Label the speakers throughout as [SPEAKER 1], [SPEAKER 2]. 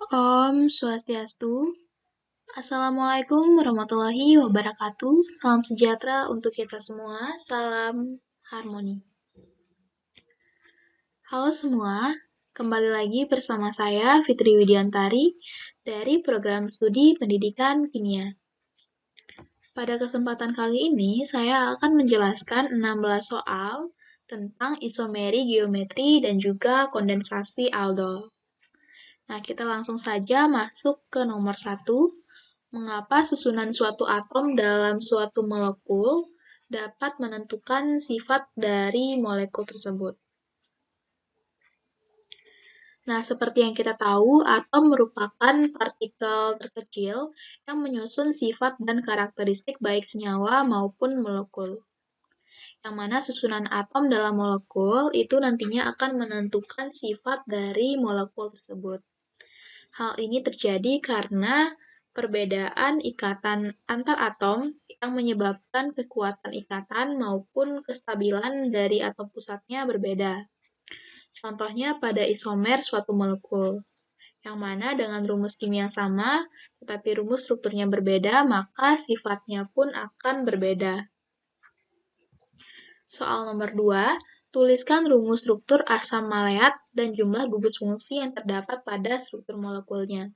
[SPEAKER 1] Om Swastiastu. Assalamualaikum warahmatullahi wabarakatuh. Salam sejahtera untuk kita semua. Salam harmoni. Halo semua, kembali lagi bersama saya Fitri Widiantari dari Program Studi Pendidikan Kimia. Pada kesempatan kali ini, saya akan menjelaskan 16 soal tentang isomeri geometri dan juga kondensasi aldol. Nah, kita langsung saja masuk ke nomor 1. Mengapa susunan suatu atom dalam suatu molekul dapat menentukan sifat dari molekul tersebut? Nah, seperti yang kita tahu, atom merupakan partikel terkecil yang menyusun sifat dan karakteristik baik senyawa maupun molekul. Yang mana susunan atom dalam molekul itu nantinya akan menentukan sifat dari molekul tersebut. Hal ini terjadi karena perbedaan ikatan antar atom yang menyebabkan kekuatan ikatan maupun kestabilan dari atom pusatnya berbeda. Contohnya pada isomer suatu molekul, yang mana dengan rumus kimia sama, tetapi rumus strukturnya berbeda, maka sifatnya pun akan berbeda. Soal nomor 2, tuliskan rumus struktur asam maleat dan jumlah gugus fungsi yang terdapat pada struktur molekulnya.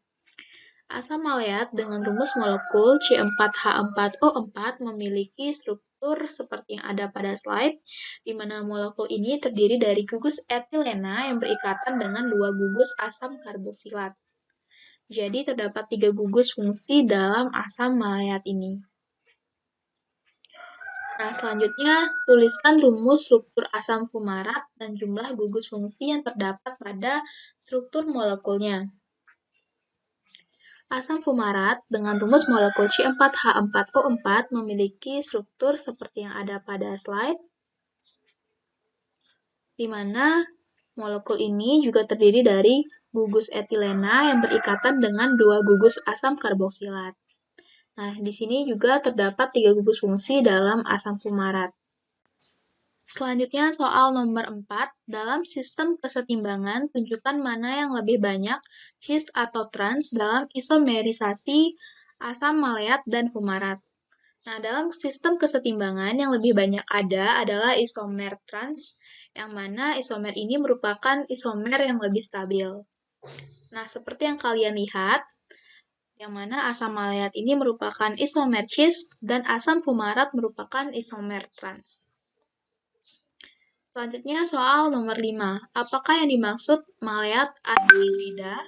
[SPEAKER 1] Asam maleat dengan rumus molekul C4H4O4 memiliki struktur seperti yang ada pada slide, di mana molekul ini terdiri dari gugus etilena yang berikatan dengan 2 gugus asam karboksilat. Jadi terdapat 3 gugus fungsi dalam asam maleat ini. Nah, selanjutnya tuliskan rumus struktur asam fumarat dan jumlah gugus fungsi yang terdapat pada struktur molekulnya. Asam fumarat dengan rumus molekul C4H4O4 memiliki struktur seperti yang ada pada slide, di mana molekul ini juga terdiri dari gugus etilena yang berikatan dengan 2 gugus asam karboksilat. Nah, di sini juga terdapat 3 gugus fungsi dalam asam fumarat. Selanjutnya soal nomor 4, dalam sistem kesetimbangan, tunjukkan mana yang lebih banyak cis atau trans dalam isomerisasi asam maleat dan fumarat. Nah, dalam sistem kesetimbangan yang lebih banyak ada adalah isomer trans, yang mana isomer ini merupakan isomer yang lebih stabil. Nah, seperti yang kalian lihat, yang mana asam maleat ini merupakan isomer cis dan asam fumarat merupakan isomer trans. Selanjutnya soal nomor 5. Apakah yang dimaksud maleat anhidrida?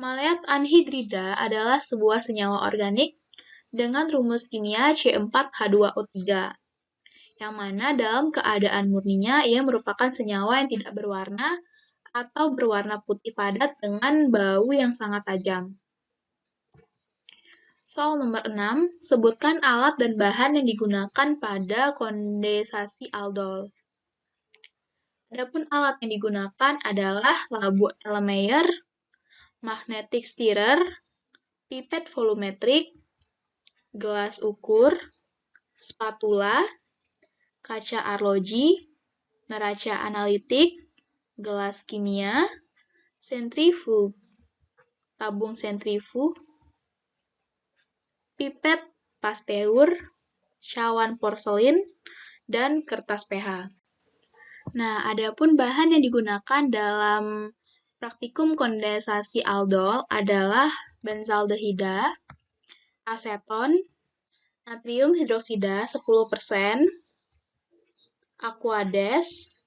[SPEAKER 1] Maleat anhidrida adalah sebuah senyawa organik dengan rumus kimia C4H2O3, yang mana dalam keadaan murninya ia merupakan senyawa yang tidak berwarna atau berwarna putih padat dengan bau yang sangat tajam. Soal nomor 6, sebutkan alat dan bahan yang digunakan pada kondensasi aldol. Adapun alat yang digunakan adalah labu Erlenmeyer, magnetic stirrer, pipet volumetrik, gelas ukur, spatula, kaca arloji, neraca analitik, gelas kimia, sentrifug, tabung sentrifug, pipet Pasteur, cawan porselin, dan kertas pH. Nah, adapun bahan yang digunakan dalam praktikum kondensasi aldol adalah benzaldehida, aseton, natrium hidroksida 10%, aquades,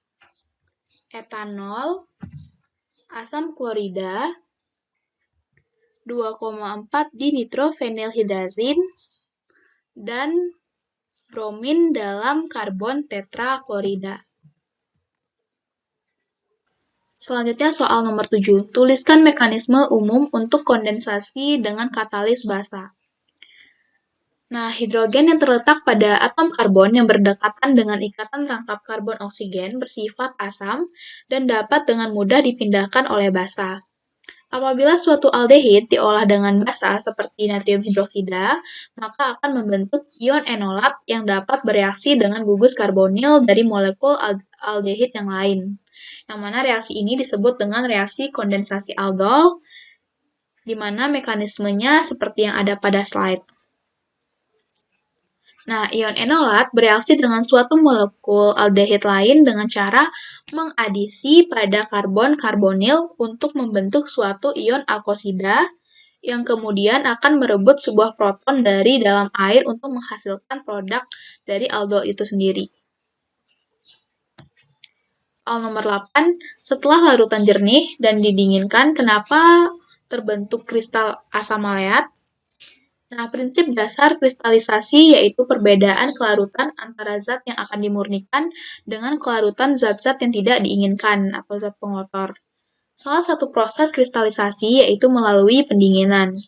[SPEAKER 1] etanol, asam klorida, 2,4 dinitrofenilhidrazin, dan bromin dalam karbon tetraklorida. Selanjutnya soal nomor 7. Tuliskan mekanisme umum untuk kondensasi dengan katalis basa. Nah, hidrogen yang terletak pada atom karbon yang berdekatan dengan ikatan rangkap karbon oksigen bersifat asam dan dapat dengan mudah dipindahkan oleh basa. Apabila suatu aldehid diolah dengan basa seperti natrium hidroksida, maka akan membentuk ion enolat yang dapat bereaksi dengan gugus karbonil dari molekul aldehid yang lain. Yang mana reaksi ini disebut dengan reaksi kondensasi aldol, di mana mekanismenya seperti yang ada pada slide. Nah, ion enolat bereaksi dengan suatu molekul aldehid lain dengan cara mengadisi pada karbon karbonil untuk membentuk suatu ion alkosida yang kemudian akan merebut sebuah proton dari dalam air untuk menghasilkan produk dari aldol itu sendiri. Soal nomor 8, setelah larutan jernih dan didinginkan, kenapa terbentuk kristal asam maleat? Nah, prinsip dasar kristalisasi yaitu perbedaan kelarutan antara zat yang akan dimurnikan dengan kelarutan zat-zat yang tidak diinginkan atau zat pengotor. Salah satu proses kristalisasi yaitu melalui pendinginan.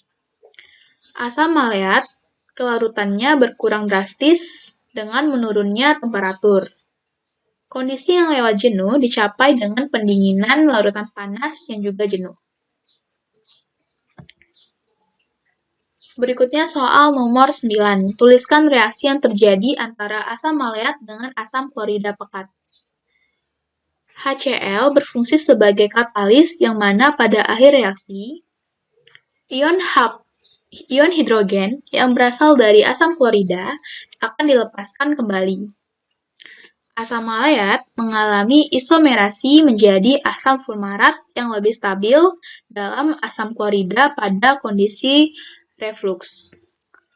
[SPEAKER 1] Asam maleat, kelarutannya berkurang drastis dengan menurunnya temperatur. Kondisi yang lewat jenuh dicapai dengan pendinginan larutan panas yang juga jenuh. Berikutnya soal nomor 9. Tuliskan reaksi yang terjadi antara asam maleat dengan asam klorida pekat. HCl berfungsi sebagai katalis yang mana pada akhir reaksi, ion hidrogen yang berasal dari asam klorida akan dilepaskan kembali. Asam maleat mengalami isomerasi menjadi asam fulmarat yang lebih stabil dalam asam klorida pada kondisi refluks.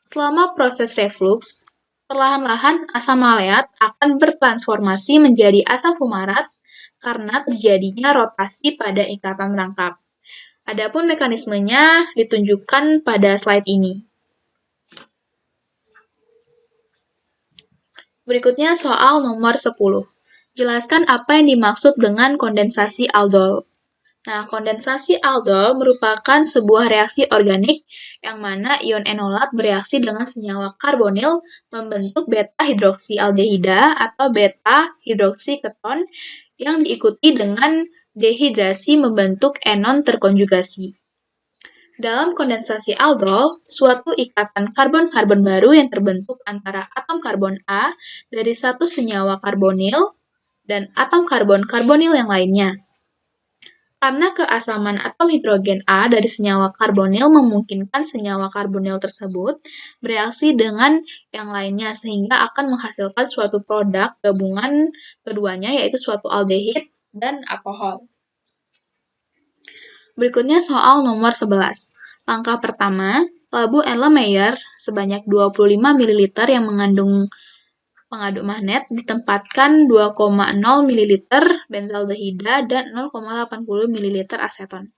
[SPEAKER 1] Selama proses refluks, perlahan-lahan asam maleat akan bertransformasi menjadi asam fumarat karena terjadinya rotasi pada ikatan rangkap. Adapun mekanismenya ditunjukkan pada slide ini. Berikutnya soal nomor 10. Jelaskan apa yang dimaksud dengan kondensasi aldol. Nah, kondensasi aldol merupakan sebuah reaksi organik yang mana ion enolat bereaksi dengan senyawa karbonil membentuk beta-hidroksialdehida atau beta-hidroksiketon yang diikuti dengan dehidrasi membentuk enon terkonjugasi. Dalam kondensasi aldol, suatu ikatan karbon-karbon baru yang terbentuk antara atom karbon A dari satu senyawa karbonil dan atom karbon-karbonil yang lainnya. Karena keasaman atom hidrogen A dari senyawa karbonil memungkinkan senyawa karbonil tersebut bereaksi dengan yang lainnya sehingga akan menghasilkan suatu produk gabungan keduanya yaitu suatu aldehid dan alkohol. Berikutnya soal nomor 11. Langkah pertama, labu Erlenmeyer sebanyak 25 ml yang mengandung pengaduk magnet ditempatkan 2,0 ml benzaldehida dan 0,80 ml aseton.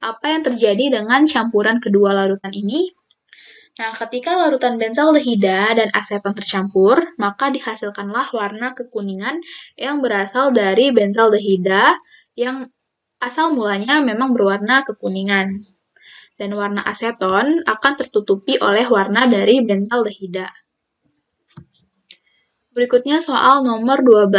[SPEAKER 1] Apa yang terjadi dengan campuran kedua larutan ini? Nah, ketika larutan benzaldehida dan aseton tercampur, maka dihasilkanlah warna kekuningan yang berasal dari benzaldehida yang asal mulanya memang berwarna kekuningan. Dan warna aseton akan tertutupi oleh warna dari benzaldehida. Berikutnya soal nomor 12.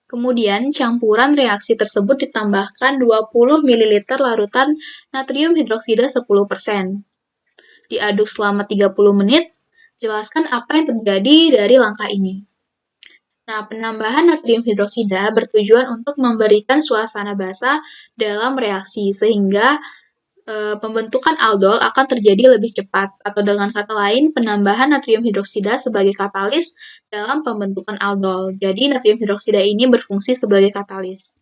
[SPEAKER 1] Kemudian campuran reaksi tersebut ditambahkan 20 ml larutan natrium hidroksida 10%. Diaduk selama 30 menit. Jelaskan apa yang terjadi dari langkah ini. Nah, penambahan natrium hidroksida bertujuan untuk memberikan suasana basah dalam reaksi, sehingga pembentukan aldol akan terjadi lebih cepat, atau dengan kata lain, penambahan natrium hidroksida sebagai katalis dalam pembentukan aldol. Jadi, natrium hidroksida ini berfungsi sebagai katalis.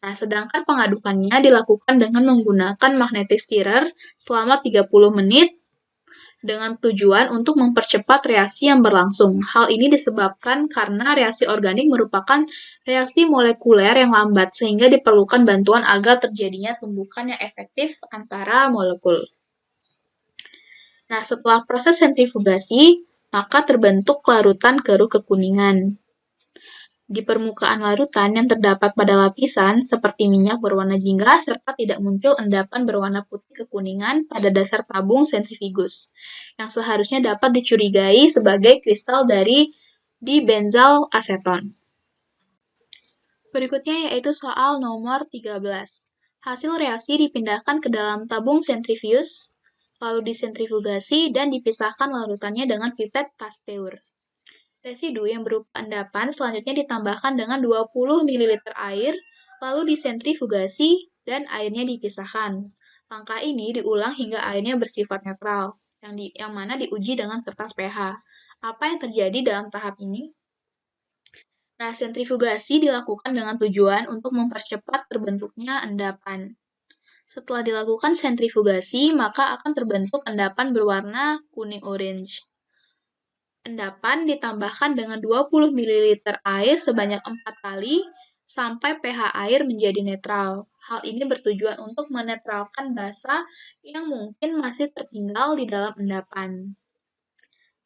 [SPEAKER 1] Nah, sedangkan pengadukannya dilakukan dengan menggunakan magnetic stirrer selama 30 menit dengan tujuan untuk mempercepat reaksi yang berlangsung. Hal ini disebabkan karena reaksi organik merupakan reaksi molekuler yang lambat, sehingga diperlukan bantuan agar terjadinya tumbukan yang efektif antara molekul. Nah, setelah proses sentrifugasi, maka terbentuk larutan keruh kekuningan. Di permukaan larutan yang terdapat pada lapisan seperti minyak berwarna jingga serta tidak muncul endapan berwarna putih kekuningan pada dasar tabung sentrifugus, yang seharusnya dapat dicurigai sebagai kristal dari dibenzal aseton. Berikutnya yaitu soal nomor 13. Hasil reaksi dipindahkan ke dalam tabung sentrifugus, lalu disentrifugasi dan dipisahkan larutannya dengan pipet Pasteur. Residu yang berupa endapan selanjutnya ditambahkan dengan 20 ml air, lalu disentrifugasi dan airnya dipisahkan. Langkah ini diulang hingga airnya bersifat netral, yang mana diuji dengan kertas pH. Apa yang terjadi dalam tahap ini? Nah, sentrifugasi dilakukan dengan tujuan untuk mempercepat terbentuknya endapan. Setelah dilakukan sentrifugasi, maka akan terbentuk endapan berwarna kuning-orange. Endapan ditambahkan dengan 20 ml air sebanyak 4 kali sampai pH air menjadi netral. Hal ini bertujuan untuk menetralkan basa yang mungkin masih tertinggal di dalam endapan.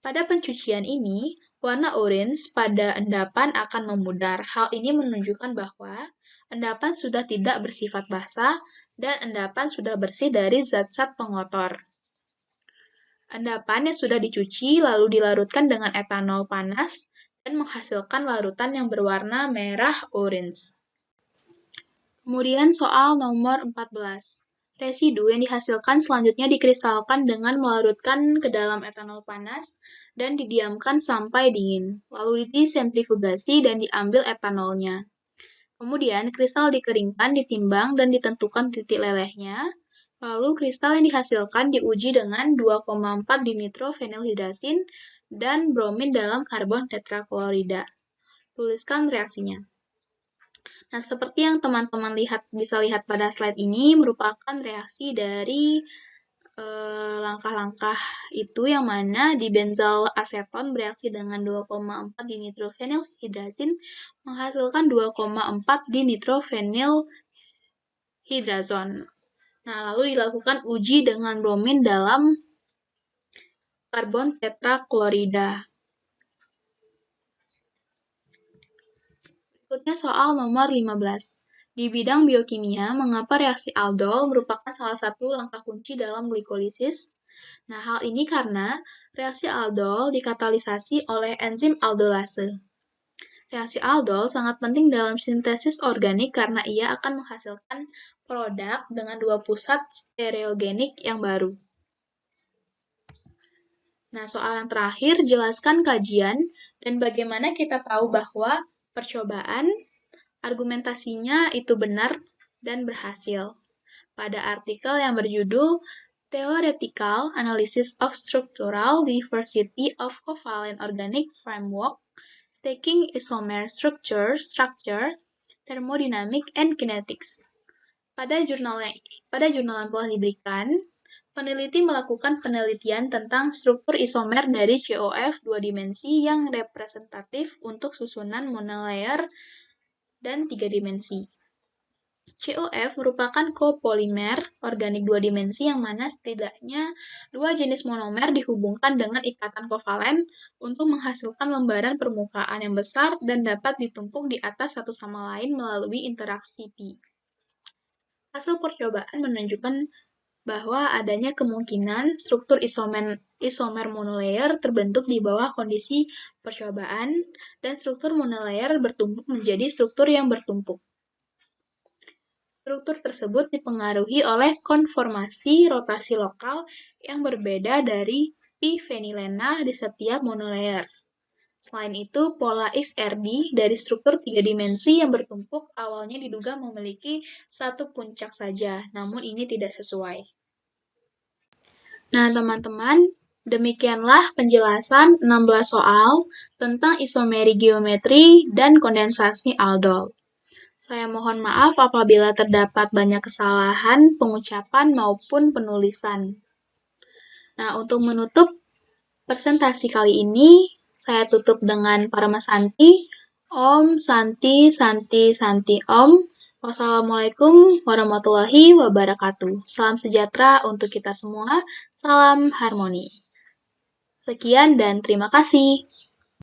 [SPEAKER 1] Pada pencucian ini, warna orange pada endapan akan memudar. Hal ini menunjukkan bahwa endapan sudah tidak bersifat basah dan endapan sudah bersih dari zat-zat pengotor. Endapan yang sudah dicuci lalu dilarutkan dengan etanol panas dan menghasilkan larutan yang berwarna merah orange. Kemudian soal nomor 14. Residu yang dihasilkan selanjutnya dikristalkan dengan melarutkan ke dalam etanol panas dan didiamkan sampai dingin, lalu disentrifugasi dan diambil etanolnya. Kemudian kristal dikeringkan, ditimbang, dan ditentukan titik lelehnya. Lalu kristal yang dihasilkan diuji dengan 2,4 dinitrofenilhidrasin dan bromin dalam karbon tetraklorida. Tuliskan reaksinya. Nah, seperti yang teman-teman bisa lihat pada slide ini, merupakan reaksi dari langkah-langkah itu yang mana di benzal aseton bereaksi dengan 2,4 dinitrofenilhidrasin menghasilkan 2,4 dinitrofenilhidrazon. Nah, lalu dilakukan uji dengan bromin dalam karbon tetraklorida. Berikutnya soal nomor 15. Di bidang biokimia, mengapa reaksi aldol merupakan salah satu langkah kunci dalam glikolisis? Nah, hal ini karena reaksi aldol dikatalisasi oleh enzim aldolase. Reaksi aldol sangat penting dalam sintesis organik karena ia akan menghasilkan produk dengan dua pusat stereogenik yang baru. Nah, soal yang terakhir, jelaskan kajian dan bagaimana kita tahu bahwa percobaan argumentasinya itu benar dan berhasil. Pada artikel yang berjudul Theoretical Analysis of Structural Diversity of Covalent Organic Framework, Stacking Isomer Structure, Thermodynamic and Kinetics. Pada jurnal yang telah diberikan, peneliti melakukan penelitian tentang struktur isomer dari COF 2 dimensi yang representatif untuk susunan monolayer dan 3 dimensi. COF merupakan kopolimer organik 2 dimensi yang mana setidaknya 2 jenis monomer dihubungkan dengan ikatan kovalen untuk menghasilkan lembaran permukaan yang besar dan dapat ditumpuk di atas satu sama lain melalui interaksi pi. Hasil percobaan menunjukkan bahwa adanya kemungkinan struktur isomer monolayer terbentuk di bawah kondisi percobaan dan struktur monolayer bertumpuk menjadi struktur yang bertumpuk. Struktur tersebut dipengaruhi oleh konformasi rotasi lokal yang berbeda dari pi fenilena di setiap monolayer. Selain itu, pola XRD dari struktur 3 dimensi yang bertumpuk awalnya diduga memiliki satu puncak saja, namun ini tidak sesuai. Nah, teman-teman, demikianlah penjelasan 16 soal tentang isomeri geometri dan kondensasi aldol. Saya mohon maaf apabila terdapat banyak kesalahan pengucapan maupun penulisan. Nah, untuk menutup presentasi kali ini, saya tutup dengan Parama Santi. Om Santi Santi Santi Om. Wassalamualaikum warahmatullahi wabarakatuh. Salam sejahtera untuk kita semua. Salam harmoni. Sekian dan terima kasih.